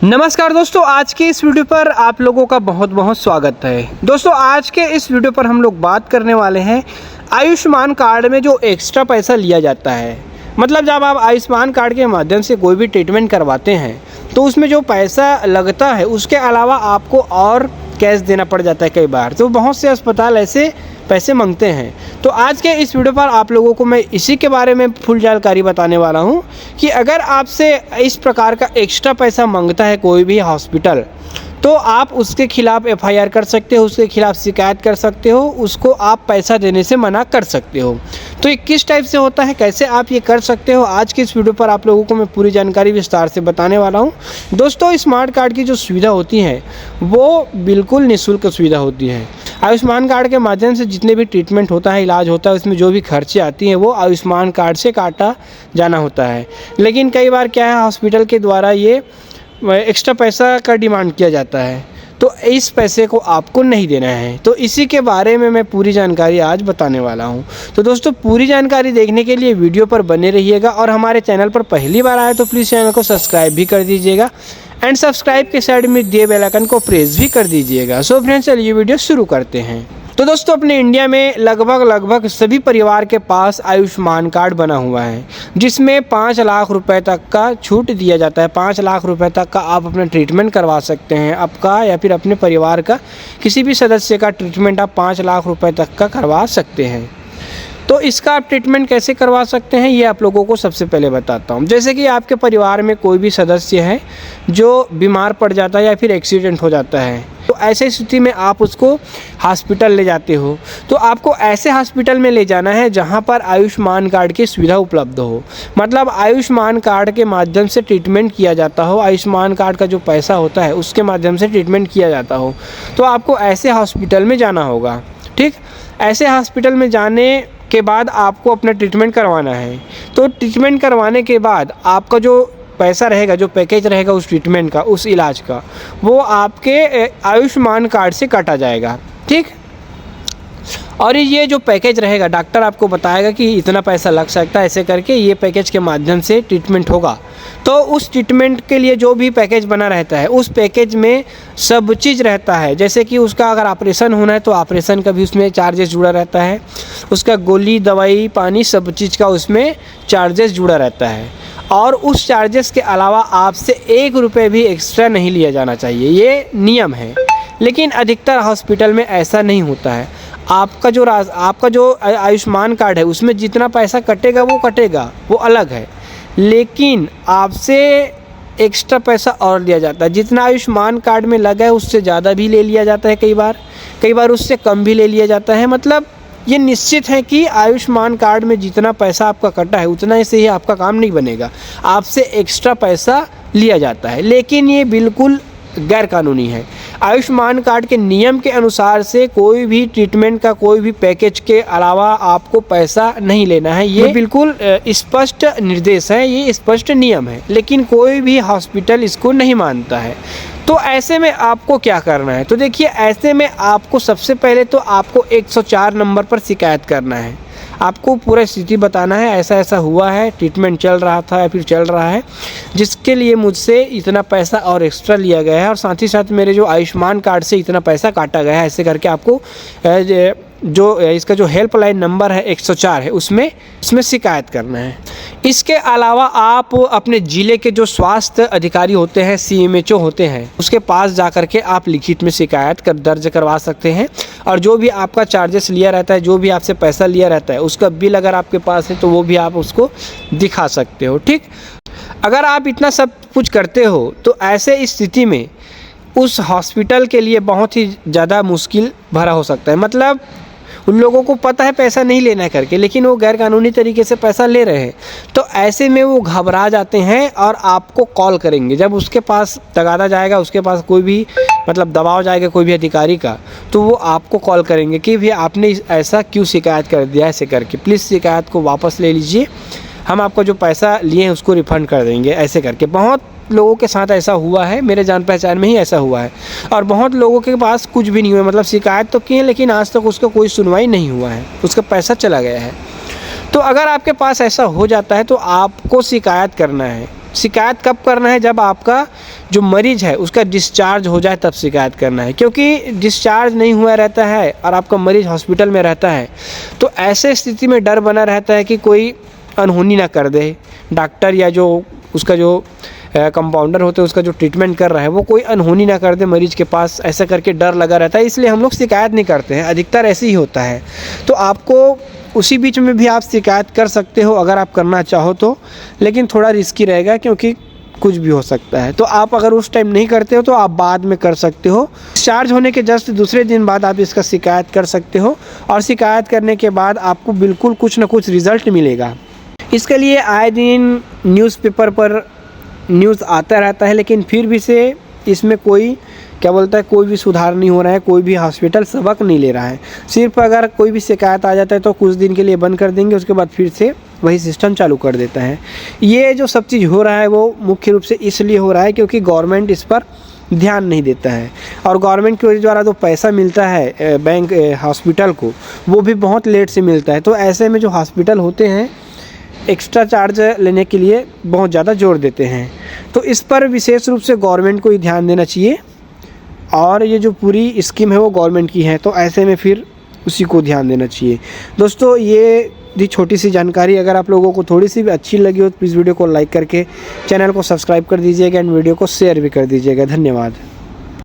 नमस्कार दोस्तों, आज के इस वीडियो पर आप लोगों का बहुत बहुत स्वागत है। दोस्तों, आज के इस वीडियो पर हम लोग बात करने वाले हैं आयुष्मान कार्ड में जो एक्स्ट्रा पैसा लिया जाता है। मतलब जब आप आयुष्मान कार्ड के माध्यम से कोई भी ट्रीटमेंट करवाते हैं तो उसमें जो पैसा लगता है उसके अलावा आपको और कैश देना पड़ जाता है कई बार। तो बहुत से अस्पताल ऐसे पैसे मांगते हैं। तो आज के इस वीडियो पर आप लोगों को मैं इसी के बारे में फुल जानकारी बताने वाला हूं कि अगर आपसे इस प्रकार का एक्स्ट्रा पैसा मांगता है कोई भी हॉस्पिटल, तो आप उसके खिलाफ एफआईआर कर सकते हो, उसके खिलाफ शिकायत कर सकते हो, उसको आप पैसा देने से मना कर सकते हो। तो ये किस टाइप से होता है, कैसे आप ये कर सकते हो, आज के इस वीडियो पर आप लोगों को मैं पूरी जानकारी विस्तार से बताने वाला हूँ। दोस्तों, स्मार्ट कार्ड की जो सुविधा होती है वो बिल्कुल निःशुल्क सुविधा होती है। आयुष्मान कार्ड के माध्यम से जितने भी ट्रीटमेंट होता है, इलाज होता है, उसमें जो भी खर्चे आती हैं वो आयुष्मान कार्ड से काटा जाना होता है। लेकिन कई बार क्या है, हॉस्पिटल के द्वारा ये एक्स्ट्रा पैसा का डिमांड किया जाता है, तो इस पैसे को आपको नहीं देना है। तो इसी के बारे में मैं पूरी जानकारी आज बताने वाला हूं। तो दोस्तों, पूरी जानकारी देखने के लिए वीडियो पर बने रहिएगा और हमारे चैनल पर पहली बार आए तो प्लीज़ चैनल को सब्सक्राइब भी कर दीजिएगा एंड सब्सक्राइब के साइड में दिए बेल आइकन को प्रेस भी कर दीजिएगा। सो फ्रेंड्स, चलिए वीडियो शुरू करते हैं। तो दोस्तों, अपने इंडिया में लगभग सभी परिवार के पास आयुष्मान कार्ड बना हुआ है, जिसमें 5 लाख रुपए तक का छूट दिया जाता है। 5 लाख रुपए तक का आप अपना ट्रीटमेंट करवा सकते हैं। आपका या फिर अपने परिवार का किसी भी सदस्य का ट्रीटमेंट आप 5 लाख रुपए तक का करवा सकते हैं। तो इसका आप ट्रीटमेंट कैसे करवा सकते हैं ये आप लोगों को सबसे पहले बताता हूँ। जैसे कि आपके परिवार में कोई भी सदस्य है जो बीमार पड़ जाता है या फिर एक्सीडेंट हो जाता है, तो ऐसे स्थिति में आप उसको हॉस्पिटल ले जाते हो। तो आपको ऐसे हॉस्पिटल में ले जाना है जहां पर आयुष्मान कार्ड की सुविधा उपलब्ध हो। मतलब आयुष्मान कार्ड के माध्यम से ट्रीटमेंट किया जाता हो, आयुष्मान कार्ड का जो पैसा होता है उसके माध्यम से ट्रीटमेंट किया जाता हो। तो आपको ऐसे हॉस्पिटल में जाना होगा। ठीक, ऐसे हॉस्पिटल में जाने के बाद आपको अपना ट्रीटमेंट करवाना है। तो ट्रीटमेंट करवाने के बाद आपका जो पैसा रहेगा, जो पैकेज रहेगा उस ट्रीटमेंट का, उस इलाज का, वो आपके आयुष्मान कार्ड से काटा जाएगा। ठीक, और ये जो पैकेज रहेगा, डॉक्टर आपको बताएगा कि इतना पैसा लग सकता है, ऐसे करके ये पैकेज के माध्यम से ट्रीटमेंट होगा। तो उस ट्रीटमेंट के लिए जो भी पैकेज बना रहता है, उस पैकेज में सब चीज़ रहता है। जैसे कि उसका अगर ऑपरेशन होना है तो ऑपरेशन का भी उसमें चार्जेस जुड़ा रहता है। उसका गोली, दवाई, पानी, सब चीज़ का उसमें चार्जेस जुड़ा रहता है। और उस चार्जेस के अलावा आपसे 1 रुपये भी एक्स्ट्रा नहीं लिया जाना चाहिए, ये नियम है। लेकिन अधिकतर हॉस्पिटल में ऐसा नहीं होता है। आपका जो आयुष्मान कार्ड है उसमें जितना पैसा कटेगा वो कटेगा, वो अलग है। लेकिन आपसे एक्स्ट्रा पैसा और लिया जाता है। जितना आयुष्मान कार्ड में लगा है उससे ज़्यादा भी ले लिया जाता है, कई बार उससे कम भी ले लिया जाता है। मतलब ये निश्चित है कि आयुष्मान कार्ड में जितना पैसा आपका कटा है उतना से ही आपका काम नहीं बनेगा, आपसे एक्स्ट्रा पैसा लिया जाता है। लेकिन ये बिल्कुल गैर कानूनी है। आयुष्मान कार्ड के नियम के अनुसार से कोई भी ट्रीटमेंट का, कोई भी पैकेज के अलावा आपको पैसा नहीं लेना है। ये बिल्कुल स्पष्ट निर्देश है, ये स्पष्ट नियम है। लेकिन कोई भी हॉस्पिटल इसको नहीं मानता है। तो ऐसे में आपको क्या करना है? तो देखिए, ऐसे में आपको सबसे पहले तो आपको 104 नंबर पर शिकायत करना है। आपको पूरा स्थिति बताना है, ऐसा ऐसा हुआ है, ट्रीटमेंट चल रहा था या फिर चल रहा है, जिसके लिए मुझसे इतना पैसा और एक्स्ट्रा लिया गया है और साथ ही साथ मेरे जो आयुष्मान कार्ड से इतना पैसा काटा गया है। ऐसे करके आपको जो इसका जो हेल्पलाइन नंबर है 104 है, उसमें शिकायत करना है। इसके अलावा आप अपने ज़िले के जो स्वास्थ्य अधिकारी होते हैं, CMHO होते हैं, उसके पास जाकर के आप लिखित में शिकायत दर्ज करवा सकते हैं। और जो भी आपका चार्जेस लिया रहता है, जो भी आपसे पैसा लिया रहता है, उसका बिल अगर आपके पास है तो वो भी आप उसको दिखा सकते हो। ठीक, अगर आप इतना सब कुछ करते हो तो ऐसे स्थिति में उस हॉस्पिटल के लिए बहुत ही ज़्यादा मुश्किल भरा हो सकता है। मतलब उन लोगों को पता है पैसा नहीं लेना है करके, लेकिन वो गैर कानूनी तरीके से पैसा ले रहे हैं। तो ऐसे में वो घबरा जाते हैं और आपको कॉल करेंगे। जब उसके पास तगादा जाएगा, उसके पास कोई भी मतलब दबाव जाएगा कोई भी अधिकारी का, तो वो आपको कॉल करेंगे कि भैया आपने ऐसा क्यों शिकायत कर दिया, ऐसे करके प्लीज़ शिकायत को वापस ले लीजिए, हम आपको जो पैसा लिए हैं उसको रिफ़ंड कर देंगे। ऐसे करके बहुत लोगों के साथ ऐसा हुआ है, मेरे जान पहचान में ही ऐसा हुआ है। और बहुत लोगों के पास कुछ भी नहीं हुआ, मतलब शिकायत तो की है लेकिन आज तक उसका कोई सुनवाई नहीं हुआ है, उसका पैसा चला गया है। तो अगर आपके पास ऐसा हो जाता है तो आपको शिकायत करना है। शिकायत कब करना है, जब आपका जो मरीज़ है उसका डिस्चार्ज हो जाए तब शिकायत करना है। क्योंकि डिस्चार्ज नहीं हुआ रहता है और आपका मरीज़ हॉस्पिटल में रहता है तो ऐसे स्थिति में डर बना रहता है कि कोई अनहोनी ना कर दे, डॉक्टर या जो उसका जो कंपाउंडर होते हैं उसका जो ट्रीटमेंट कर रहा है वो कोई अनहोनी ना कर दे मरीज़ के पास, ऐसा करके डर लगा रहता है, इसलिए हम लोग शिकायत नहीं करते हैं, अधिकतर ऐसे ही होता है। तो आपको उसी बीच में भी आप शिकायत कर सकते हो अगर आप करना चाहो तो, लेकिन थोड़ा रिस्की रहेगा क्योंकि कुछ भी हो सकता है। तो आप अगर उस टाइम नहीं करते हो तो आप बाद में कर सकते हो। डिस्चार्ज होने के जस्ट दूसरे दिन बाद आप इसका शिकायत कर सकते हो और शिकायत करने के बाद आपको बिल्कुल कुछ ना कुछ रिज़ल्ट मिलेगा। इसके लिए आए दिन न्यूज़पेपर पर न्यूज़ आता रहता है, लेकिन फिर भी से इसमें कोई क्या बोलता है, कोई भी सुधार नहीं हो रहा है, कोई भी हॉस्पिटल सबक नहीं ले रहा है। सिर्फ अगर कोई भी शिकायत आ जाता है तो कुछ दिन के लिए बंद कर देंगे, उसके बाद फिर से वही सिस्टम चालू कर देता है। ये जो सब चीज़ हो रहा है वो मुख्य रूप से इसलिए हो रहा है क्योंकि गवर्नमेंट इस पर ध्यान नहीं देता है और गवर्नमेंट के द्वारा जो पैसा मिलता है बैंक हॉस्पिटल को वो भी बहुत लेट से मिलता है। तो ऐसे में जो हॉस्पिटल होते हैं एक्स्ट्रा चार्ज लेने के लिए बहुत ज़्यादा जोर देते हैं। तो इस पर विशेष रूप से गवर्नमेंट को ही ध्यान देना चाहिए और ये जो पूरी स्कीम है वो गवर्नमेंट की है, तो ऐसे में फिर उसी को ध्यान देना चाहिए। दोस्तों ये छोटी सी जानकारी अगर आप लोगों को थोड़ी सी भी अच्छी लगी हो तो प्लीज़ वीडियो को लाइक करके चैनल को सब्सक्राइब कर दीजिएगा एंड वीडियो को शेयर भी कर दीजिएगा। धन्यवाद।